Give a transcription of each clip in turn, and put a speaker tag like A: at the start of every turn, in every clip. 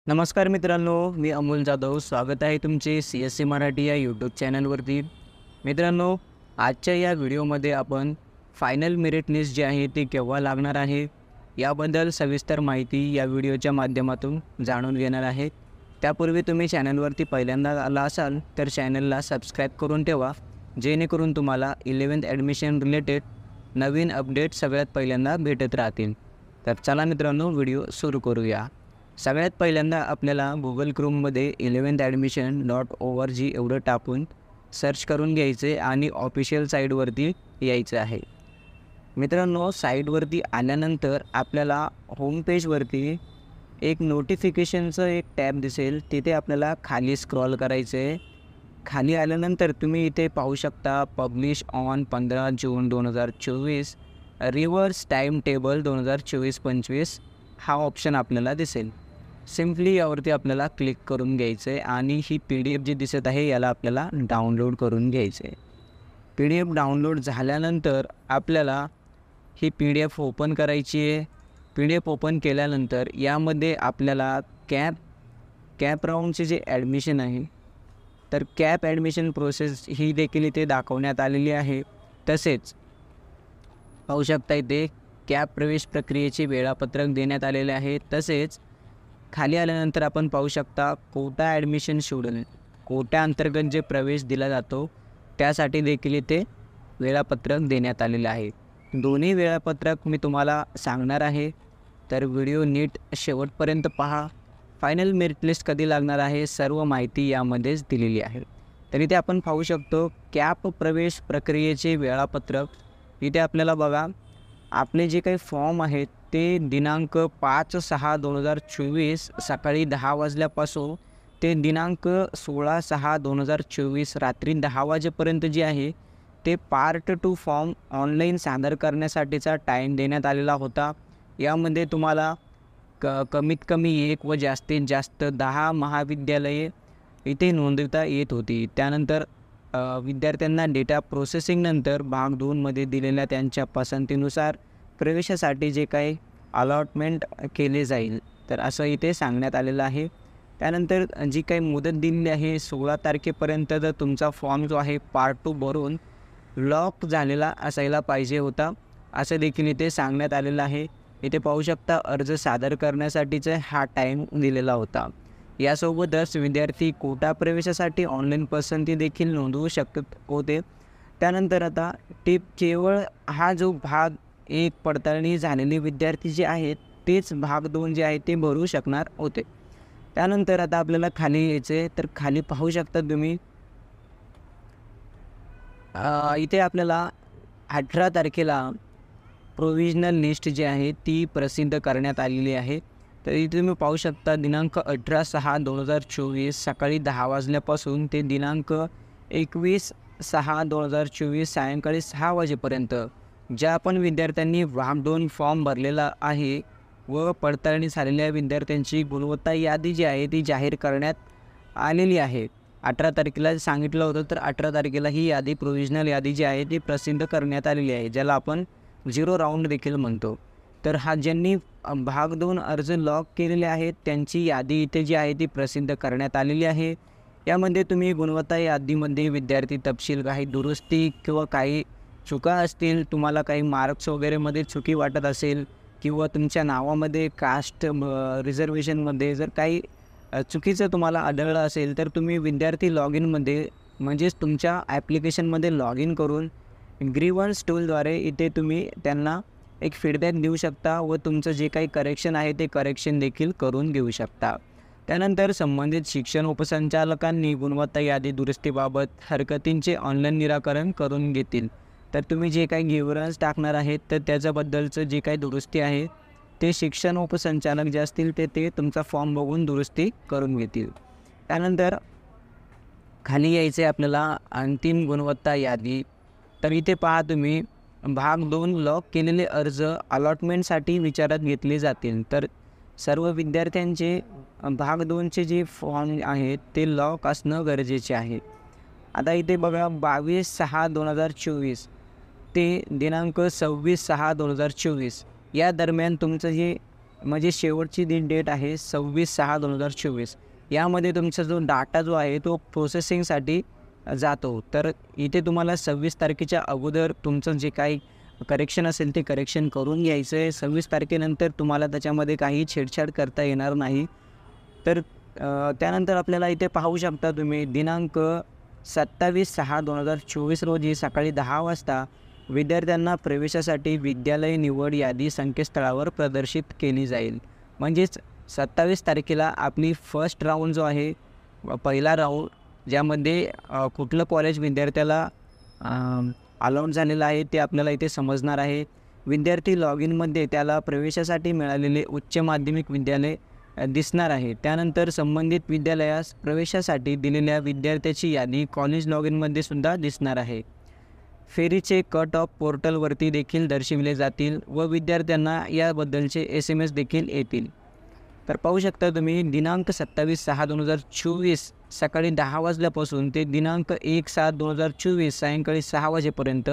A: नमस्कार मित्रांनो, मी अमोल जाधव. स्वागत आहे तुमचे CSC मराठी या यूट्यूब चॅनलवरती. मित्रांनो, आजच्या या व्हिडिओमध्ये आपण फायनल मेरिट लिस्ट जी आहे ती केव्हा लागणार आहे याबद्दल सविस्तर माहिती या व्हिडिओच्या माध्यमातून जाणून घेणार आहे. त्यापूर्वी तुम्ही चॅनलवरती पहिल्यांदा आला असाल तर चॅनलला सबस्क्राईब करून ठेवा, जेणेकरून तुम्हाला 11th ॲडमिशन रिलेटेड नवीन अपडेट सगळ्यात पहिल्यांदा भेटत राहतील. तर चला मित्रांनो, व्हिडिओ सुरू करूया. सगळ्यात पहिल्यांदा आपल्याला गुगल क्रोममध्ये 11thadmission.org एवढं टाकून सर्च करून घ्यायचे आणि ऑफिशियल साईटवरती यायचं आहे. मित्रांनो, साईटवरती आल्यानंतर आपल्याला होम पेजवरती एक नोटिफिकेशनचं एक टॅब दिसेल. तिथे आपल्याला खाली स्क्रॉल करायचं आहे. खाली आल्यानंतर तुम्ही इथे पाहू शकता publish on 15 June 2024 reverse time table 2024-25 हा ऑप्शन आपल्याला दिसेल. सिम्पली यावरती आपल्याला क्लिक करून घ्यायचं आहे आणि ही PDF जी दिसत आहे याला आपल्याला डाउनलोड करून घ्यायचं आहे. PDF डाउनलोड झाल्यानंतर आपल्याला ही PDF ओपन करायची आहे. PDF ओपन केल्यानंतर यामध्ये आपल्याला कॅप राऊंडचे जे ॲडमिशन आहे तर कॅप ॲडमिशन प्रोसेस ही देखील इथे दाखवण्यात आलेली आहे. तसेच पाहू शकता इथे कॅप प्रवेश प्रक्रियेचे वेळापत्रक देण्यात आलेले आहे. तसेच खाली आल्यानंतर आपण पाहू शकता कोटा ॲडमिशन शेड्यूल, कोट्याअंतर्गत जे प्रवेश दिला जातो त्यासाठी देखील इथे वेळापत्रक देण्यात आलेले आहे. दोन्ही वेळापत्रक मी तुम्हाला सांगणार आहे, तर व्हिडिओ नीट शेवटपर्यंत पहा. फायनल मेरिट लिस्ट कधी लागणार आहे सर्व माहिती यामध्येच दिलेली आहे. तर इथे आपण पाहू शकतो कॅप प्रवेश प्रक्रियेचे वेळापत्रक. इथे आपल्याला बघा, आपले जे काही फॉर्म आहेत ते दिनांक 5/6/2024 सकाळी 10 वाजल्यापासून ते दिनांक 16/6/2024 रात्री 10 वाजेपर्यंत जे आहे ते पार्ट 2 फॉर्म ऑनलाईन सादर करण्यासाठीचा टाईम देण्यात आलेला होता. यामध्ये तुम्हाला कमीत कमी 1 व जास्तीत जास्त 10 महाविद्यालये इथे नोंदवता येत होती. त्यानंतर विद्यार्थ्यांना डेटा प्रोसेसिंगनंतर भाग 2मध्ये दिलेल्या त्यांच्या पसंतीनुसार प्रवेशासाठी जे काही अलॉटमेंट केले जाईल, तर असं इथे सांगण्यात आलेलं आहे. त्यानंतर जी काही मुदत दिलेली आहे 16 तारखेपर्यंत जर तुमचा फॉर्म जो आहे पार्ट 2 भरून लॉक झालेला असायला पाहिजे होता, असं देखील इथे सांगण्यात आलेलं आहे. इथे पाहू शकता अर्ज सादर करण्यासाठीचा हा टाईम दिलेला होता. यासोबतच विद्यार्थी कोटा प्रवेशासाठी ऑनलाईन पसंती देखील नोंदवू शकत होते. त्यानंतर आता केवळ हा जो भाग 1 पडताळणी झालेले विद्यार्थी जे आहेत तेच भाग 2 जे आहे ते भरू शकणार होते. त्यानंतर आता आपल्याला खाली यायचे, तर खाली पाहू शकता तुम्ही इथे आपल्याला 18 तारखेला प्रोव्हिजनल लिस्ट जी आहे ती प्रसिद्ध करण्यात आलेली आहे. तर इथे तुम्ही पाहू शकता दिनांक 18/6/2024 सकाळी 10 वाजल्यापासून ते दिनांक 21/6/2024 सायंकाळी 6 वाजेपर्यंत ज्या पण विद्यार्थ्यांनी भाग 2 फॉर्म भरलेला आहे व पडताळणी झालेल्या विद्यार्थ्यांची गुणवत्ता यादी जी आहे ती जाहीर करण्यात आलेली आहे. 18 तारखेला सांगितलं होतं, तर 18 तारखेला ही यादी प्रोव्हिजनल यादी जी आहे ती प्रसिद्ध करण्यात आलेली आहे, ज्याला आपण 0 राऊंड देखील म्हणतो. तर ज्यांनी भाग 2 अर्ज लॉक केलेले आहेत त्यांची यादी इथे जी आहे ती प्रसिद्ध करण्यात आलेली आहे. यामध्ये तुम्ही गुणवत्ता यादीमध्ये विद्यार्थी तपशील, काही दुरुस्ती किंवा काही चुका असतील, तुम्हाला काही मार्क्स वगैरेमध्ये चुकी वाटत असेल किंवा तुमच्या नावामध्ये कास्ट रिझर्वेशनमध्ये जर काही चुकीचं तुम्हाला आढळलं असेल, तर तुम्ही विद्यार्थी लॉग इनमध्ये म्हणजेच तुमच्या ॲप्लिकेशनमध्ये लॉग इन करून ग्रीव्हन्स टूलद्वारे इथे तुम्ही त्यांना एक फीडबॅक देऊ शकता व तुमचं जे काही करेक्शन आहे ते करेक्शन देखील करून घेऊ शकता. त्यानंतर संबंधित शिक्षण उपसंचालकांनी गुणवत्ता यादी दुरुस्तीबाबत हरकतींचे ऑनलाईन निराकरण करून घेतील. तर तुम्ही जे काही ग्रीव्हन्स टाकणार आहेत तर त्याच्याबद्दलचं जे काही दुरुस्ती आहे ते शिक्षण उपसंचालक जे असतील ते तुमचा फॉर्म बघून दुरुस्ती करून घेतील. त्यानंतर खाली यायचे आपल्याला अंतिम गुणवत्ता यादी. तर इथे पहा तुम्ही भाग 2 लॉक केलेले अर्ज अलॉटमेंटसाठी विचारात घेतले जातील. तर सर्व विद्यार्थ्यांचे भाग 2चे जे फॉर्म आहेत ते लॉक असणं गरजेचे आहे. आता इथे बघा 22/6/2024 ते दिनांक 26/6/2024 या दरम्यान तुमचं जे म्हणजे शेवटची डेट आहे 26/6/2024. यामध्ये तुमचा जो डाटा जो आहे तो प्रोसेसिंगसाठी जातो. तर इथे तुम्हाला 26 तारखेच्या अगोदर तुमचं जे काही करेक्शन असेल ते करेक्शन करून घ्यायचं आहे. 26 तारखेनंतर तुम्हाला त्याच्यामध्ये काही छेडछाड करता येणार नाही. तर त्यानंतर आपल्याला इथे पाहू शकता तुम्ही दिनांक 27/6/2024 रोजी सकाळी 10 वाजता विद्यार्थ्यांना प्रवेशासाठी विद्यालय निवड यादी संकेतस्थळावर प्रदर्शित केली जाईल. म्हणजेच 27 तारखेला आपली फर्स्ट राऊंड जो आहे, पहिला राऊंड, ज्यामध्ये कुठलं कॉलेज विद्यार्थ्याला अलाउड झालेलं आहे ते आपल्याला इथे समजणार आहे. विद्यार्थी लॉग इनमध्ये त्याला प्रवेशासाठी मिळालेले उच्च माध्यमिक विद्यालय दिसणार आहे. त्यानंतर संबंधित विद्यालयास प्रवेशासाठी दिलेल्या विद्यार्थ्याची यादी कॉलेज लॉग इनमध्ये सुद्धा दिसणार आहे. फेरीचे कट ऑफ पोर्टलवरती देखील दर्शविले जातील व विद्यार्थ्यांना याबद्दलचे SMS देखील येतील. तर पाहू शकता तुम्ही दिनांक 27/6/2024 सकाळी 10 वाजल्यापासून ते दिनांक 1/7/2024 सायंकाळी 6 वाजेपर्यंत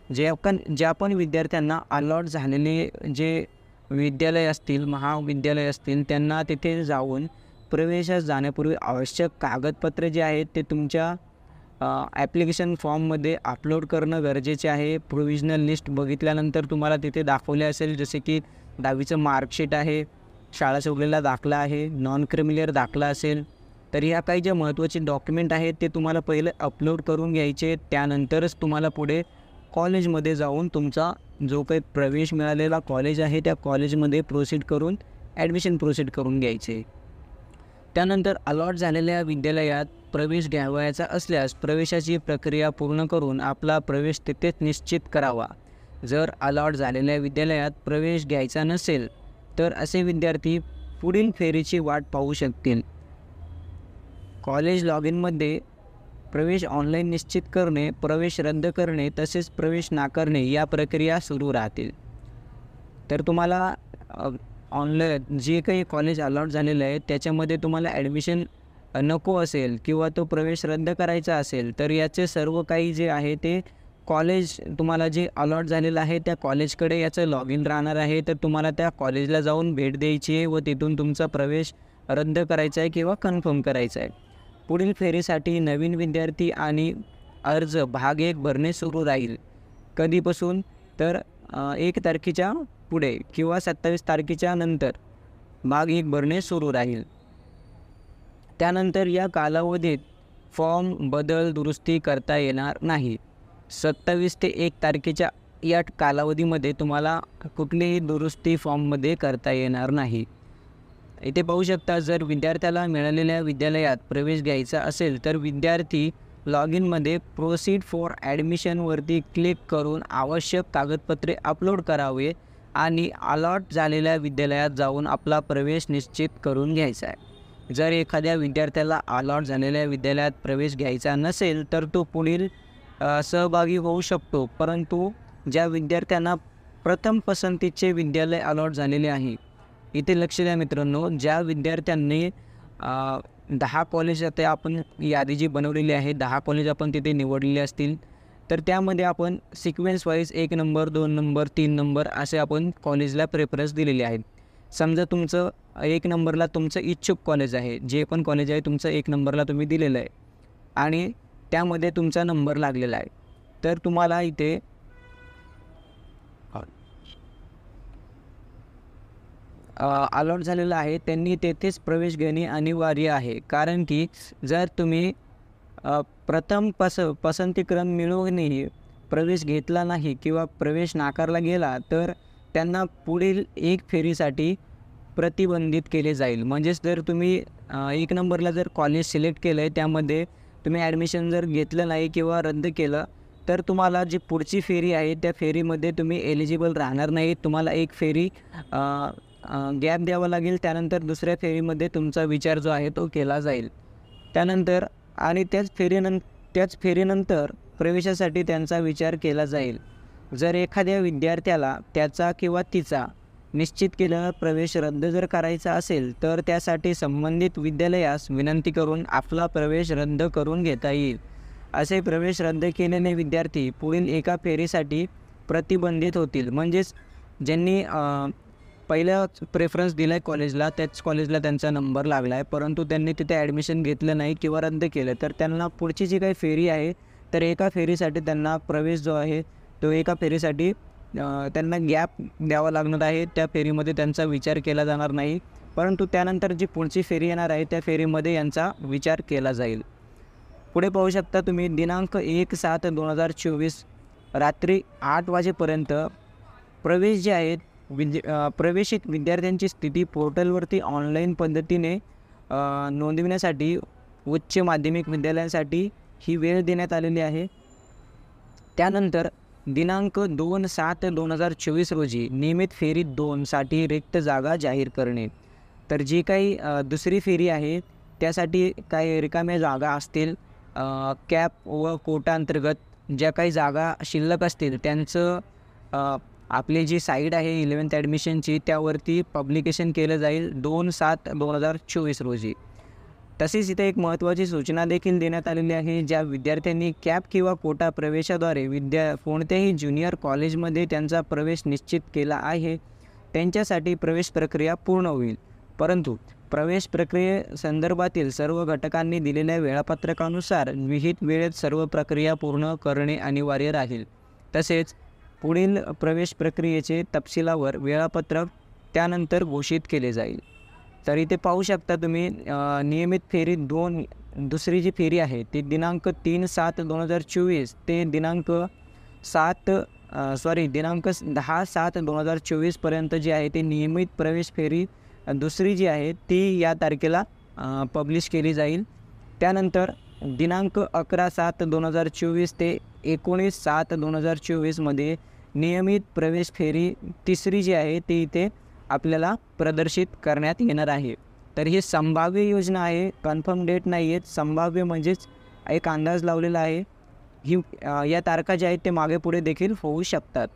A: ज्या पण विद्यार्थ्यांना अलॉट झालेले जे विद्यालय असतील, महाविद्यालय असतील, त्यांना तिथे जाऊन प्रवेशास जाण्यापूर्वी आवश्यक कागदपत्रे जे आहेत ते तुमच्या ॲप्लिकेशन फॉर्ममध्ये अपलोड करणं गरजेचे आहे. प्रोविजनल लिस्ट बघितल्यानंतर तुम्हाला तिथे दाखवले असेल, जसे की 10वीचं मार्कशीट आहे, शाळा सोडलेला दाखला आहे, नॉन क्रिमिलियर दाखला असेल. तर ह्या काही ज्या महत्त्वाचे डॉक्युमेंट आहेत ते तुम्हाला पहिले अपलोड करून घ्यायचे. त्यानंतरच तुम्हाला पुढे कॉलेजमध्ये जाऊन तुमचा जो काही प्रवेश मिळालेला कॉलेज आहे त्या कॉलेजमध्ये ॲडमिशन प्रोसीड करून घ्यायचे. त्यानंतर अलॉट झालेल्या विद्यालयात प्रवेश घ्यावयाचा असल्यास प्रवेशाची प्रक्रिया पूर्ण करून आपला प्रवेश तिथेच निश्चित करावा. जर अलॉट झालेल्या विद्यालयात प्रवेश घ्यायचा नसेल तर असे विद्यार्थी पुढील फेरीची वाट पाहू शकतील. कॉलेज लॉग इनमध्ये प्रवेश ऑनलाईन निश्चित करणे, प्रवेश रद्द करणे तसेच प्रवेश नाकारणे या प्रक्रिया सुरू राहतील. तर तुम्हाला ऑनलाईन जे काही कॉलेज अलॉट झालेलं आहे त्याच्यामध्ये तुम्हाला ॲडमिशन नको असेल किंवा तो प्रवेश रद्द करायचा असेल तर याचे सर्व काही जे आहे ते कॉलेज तुम्हाला जे अलॉट झालेलं आहे त्या कॉलेजकडे याचं लॉग इन राहणार आहे. तर तुम्हाला त्या कॉलेजला जाऊन भेट द्यायची आहे व तिथून तुमचा प्रवेश रद्द करायचा आहे किंवा कन्फर्म करायचा आहे. पुढील फेरीसाठी नवीन विद्यार्थी आणि अर्ज भाग 1 भरणे सुरू राहील. कधीपासून तर 1 तारखेच्या पुढे किंवा 27 तारखेच्या नंतर भाग 1 भरणे सुरू राहील. त्यानंतर या कालावधीत फॉर्म बदल दुरुस्ती करता येणार नाही. 27 ते 1 तारखेच्या या कालावधीमध्ये तुम्हाला कुठलीही दुरुस्ती फॉर्ममध्ये करता येणार नाही. इथे पाहू शकता, जर विद्यार्थ्याला मिळालेल्या विद्यालयात प्रवेश घ्यायचा असेल तर विद्यार्थी लॉग इनमध्ये प्रोसीड फॉर ॲडमिशनवरती क्लिक करून आवश्यक कागदपत्रे अपलोड करावे आणि अलॉट झालेल्या विद्यालयात जाऊन आपला प्रवेश निश्चित करून घ्यायचा आहे. जर एखाद्या विद्यार्थ्याला अलॉट झालेल्या विद्यालयात प्रवेश घ्यायचा नसेल तर तो पुढील सहभागी होऊ शकतो. परंतु ज्या विद्यार्थ्यांना प्रथम पसंतीचे विद्यालय अलॉट झालेले आहे, इथे लक्ष द्या मित्रांनो, ज्या विद्यार्थ्यांनी 10 कॉलेज आता आपण यादी जी बनवलेली आहे 10 कॉलेज आपण तिथे निवडलेले असतील तर त्यामध्ये आपण sequence wise 1 number 2 number 3 number असे आपण कॉलेजला प्रेफरन्स दिलेले आहेत. समजा तुमचं 1 नंबरला तुमचं इच्छुक कॉलेज आहे, जे पण कॉलेज आहे तुमचं 1 नंबरला तुम्ही दिलेलं आहे आणि त्यामध्ये तुमचा नंबर लागलेला आहे, तर तुम्हाला इथे अलॉट झालेलं आहे त्यांनी तेथेच प्रवेश घेणे अनिवार्य आहे. कारण की जर तुम्ही प्रथम पसंतीक्रम मिळवूनही प्रवेश घेतला नाही किंवा प्रवेश नाकारला गेला तर त्यांना पुढील 1 फेरीसाठी प्रतिबंधित केले जाईल. म्हणजेच जर तुम्ही 1 नंबरला जर कॉलेज सिलेक्ट केलं आहे त्यामध्ये तुम्ही ॲडमिशन जर घेतलं नाही किंवा रद्द केलं तर तुम्हाला जी पुढची फेरी आहे त्या फेरीमध्ये तुम्ही एलिजिबल राहणार नाही. तुम्हाला 1 फेरी गॅप द्यावा लागेल. त्यानंतर दुसऱ्या फेरीमध्ये तुमचा विचार जो आहे तो केला जाईल. त्यानंतर आणि त्याच फेरीनंतर प्रवेशासाठी त्यांचा विचार केला जाईल. जर एखाद्या विद्यार्थ्याला त्याचा किंवा तिचा निश्चित केलेला प्रवेश रद्द जर करायचा असेल तर त्यासाठी संबंधित विद्यालयास विनंती करून आपला प्रवेश रद्द करून घेता येईल. असे प्रवेश रद्द केलेले विद्यार्थी पुढील एका फेरीसाठी प्रतिबंधित होतील. म्हणजेच ज्यांनी पहिला प्रेफरन्स दिला आहे कॉलेजला, त्याच कॉलेजला त्यांचा नंबर लागला आहे, परंतु त्यांनी तिथे ॲडमिशन घेतलं नाही किंवा रद्द केलं, तर त्यांना पुढची जी काही फेरी आहे तर एका फेरीसाठी त्यांना प्रवेश जो आहे तो एका फेरीसाठी त्यांना गॅप द्यावा लागणार आहे. त्या फेरीमध्ये त्यांचा विचार केला जाणार नाही, परंतु त्यानंतर जी पुढची फेरी येणार आहे त्या फेरीमध्ये यांचा विचार केला जाईल. पुढे पाहू शकता तुम्ही, दिनांक 1/7/2024 रात्री 8 वाजेपर्यंत प्रवेश जे आहेत प्रवेशित विद्यार्थ्यांची स्थिती पोर्टलवरती ऑनलाईन पद्धतीने नोंदविण्यासाठी उच्च माध्यमिक विद्यालयांसाठी ही वेळ देण्यात आलेली आहे. त्यानंतर दिनांक 2/7/2024 रोजी नियमित फेरी 2 साठी रिक्त जागा जाहीर करणे. तर जी काही दुसरी फेरी आहे त्यासाठी काही रिकाम्या जागा असतील, कॅप व कोटा अंतर्गत ज्या काही जागा शिल्लक असतील त्यांचं आपली जी साईट आहे 11th ॲडमिशनची त्यावरती पब्लिकेशन केलं जाईल 2/7/2024 रोजी. तसेच इथे एक महत्त्वाची सूचना देखील देण्यात आलेली आहे. ज्या विद्यार्थ्यांनी कॅप किंवा कोटा प्रवेशाद्वारे कोणत्याही ज्युनियर कॉलेजमध्ये त्यांचा प्रवेश निश्चित केला आहे त्यांच्यासाठी प्रवेश प्रक्रिया पूर्ण होईल, परंतु प्रवेश प्रक्रियेसंदर्भातील सर्व घटकांनी दिलेल्या वेळापत्रकानुसार विहित वेळेत सर्व प्रक्रिया पूर्ण करणे अनिवार्य राहील. तसेच पुढील प्रवेश प्रक्रियेचे तपशिलावर वेळापत्रक त्यानंतर घोषित केले जाईल. तर इथे पाहू शकता तुम्ही, नियमित फेरी 2 दुसरी जी फेरी आहे ती दिनांक 3/7/2024 ते दिनांक 10/7/2024 पर्यंत जी आहे ती नियमित प्रवेश फेरी दुसरी जी आहे ती या तारखेला पब्लिश केली जाईल. त्यानंतर दिनांक 11/7/2024 ते 19/7/2024 मध्ये नियमित प्रवेश फेरी तिसरी जी आहे ती इथे आपल्याला प्रदर्शित करण्यात येणार आहे. तर ही संभाव्य योजना आहे, कन्फर्म डेट नाही आहेत. संभाव्य म्हणजेच एक अंदाज लावलेला आहे. ही या तारखा ज्या आहेत ते मागे पुढे देखील होऊ शकतात.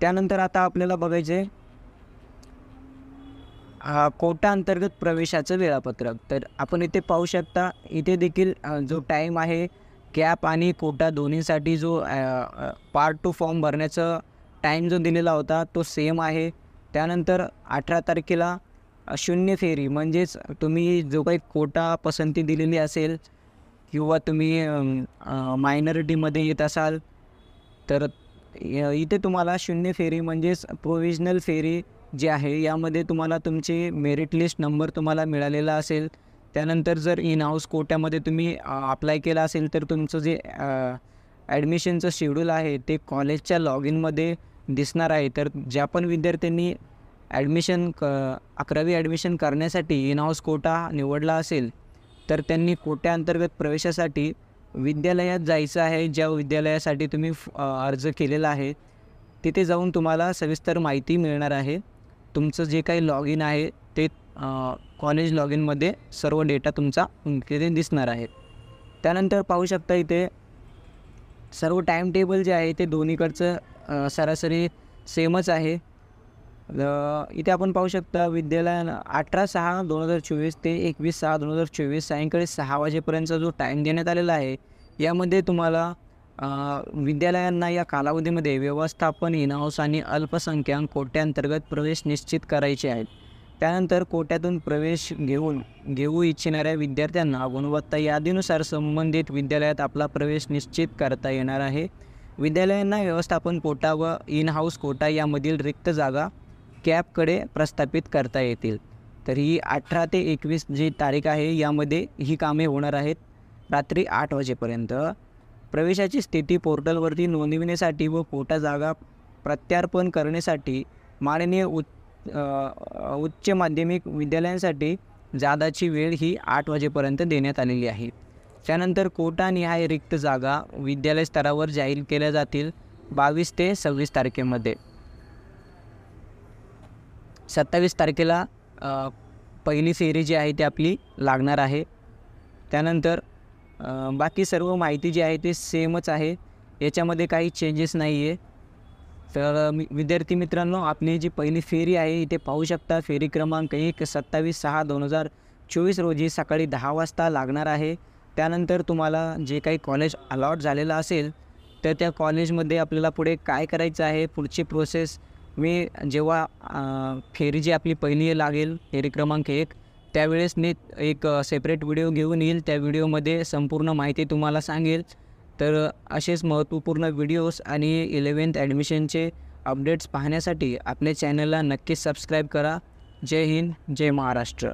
A: त्यानंतर आता आपल्याला बघायचे कोटा अंतर्गत प्रवेशाचं वेळापत्रक. तर आपण इथे पाहू शकता, इथे देखील जो टाईम आहे कॅप आणि कोटा दोन्हीसाठी जो पार्ट 2 फॉर्म भरण्याचा टाईम जो दिलेला होता तो सेम आहे. त्यानंतर 18 तारखेला शून्य फेरी म्हणजेच तुम्ही जो काही कोटा पसंती दिलेली असेल किंवा तुम्ही मायनॉरिटीमध्ये येत असाल तर इथे तुम्हाला शून्य फेरी म्हणजेच प्रोविजनल फेरी जी आहे यामध्ये तुम्हाला तुमचे मेरिट लिस्ट नंबर तुम्हाला मिळालेला असेल. त्यानंतर जर इन हाऊस कोट्यामध्ये तुम्ही अप्लाय केला असेल तर तुमचं जे ॲडमिशनचं शेड्यूल आहे ते कॉलेजच्या लॉग इनमध्ये दिसणार आहे. तर ज्या पण विद्यार्थ्यांनी 11वी ॲडमिशन करण्यासाठी इन हाऊस कोटा निवडला असेल तर त्यांनी कोट्याअंतर्गत प्रवेशासाठी विद्यालयात जायचं आहे. ज्या विद्यालयासाठी तुम्ही अर्ज केलेला आहे तिथे जाऊन तुम्हाला सविस्तर माहिती मिळणार आहे. तुमचं जे काही लॉग इन आहे ते कॉलेज लॉग इनमध्ये सर्व डेटा तुमचा तिथे दिसणार आहे. त्यानंतर पाहू शकता इथे सर्व टाईम टेबल जे आहे ते दोन्हीकडचं सरासरी सेमच आहे. इथे आपण पाहू शकता विद्यालयानं 18/6/2024 ते 21/6/2024 सायंकाळी 6 वाजेपर्यंतचा जो टाईम देण्यात आलेला आहे यामध्ये तुम्हाला विद्यालयांना या कालावधीमध्ये व्यवस्थापन, इन हाऊस आणि अल्पसंख्याक कोट्याअंतर्गत प्रवेश निश्चित करायचे आहेत. त्यानंतर कोट्यातून प्रवेश घेऊ इच्छिणाऱ्या विद्यार्थ्यांना गुणवत्ता यादीनुसार संबंधित विद्यालयात आपला प्रवेश निश्चित करता येणार आहे. विद्यालयांना व्यवस्थापन कोटा व इन हाऊस कोटा यामधील रिक्त जागा कॅपकडे प्रस्थापित करता येतील. तर ही 18 ते 21 जी तारीख आहे यामध्ये ही कामे होणार आहेत रात्री 8 वाजेपर्यंत. प्रवेशाची स्थिती पोर्टलवरती नोंदविण्यासाठी व कोटा जागा प्रत्यार्पण करण्यासाठी माननीय उच्च माध्यमिक विद्यालयांसाठी जादाची वेळ ही 8 वाजेपर्यंत देण्यात आलेली आहे. त्यानंतर कोटा निहाय रिक्त जागा विद्यालय स्तरावर जाहीर केल्या जातील 22 ते 26 तारखेमध्ये. 27 तारखेला पहिली फेरी जी आहे ती आपली लागणार आहे. त्यानंतर बाकी सर्व माहिती जी आहे ती सेमच आहे, याच्यामध्ये काही चेंजेस नाही आहे. तर विद्यार्थी मित्रांनो, आपली जी पहिली फेरी आहे इथे पाहू शकता. फेरी क्रमांक 1 27/6/2024 रोजी सकाळी 10 वाजता लागणार आहे. त्यानंतर तुम्हाला जे काही कॉलेज अलॉट झालेलं असेल तर त्या कॉलेजमध्ये आपल्याला पुढे काय करायचं आहे, पुढची प्रोसेस मी जेव्हा फेरी जी आपली पहिली लागेल फेरी क्रमांक 1 त्यावेळेस मी एक सेपरेट व्हिडिओ घेऊन येईल. त्या व्हिडिओमध्ये संपूर्ण माहिती तुम्हाला सांगेल. तर असेच महत्त्वपूर्ण व्हिडिओज आणि 11th ॲडमिशनचे अपडेट्स पाहण्यासाठी आपल्या चॅनलला नक्कीच सबस्क्राईब करा. जय हिंद, जय महाराष्ट्र.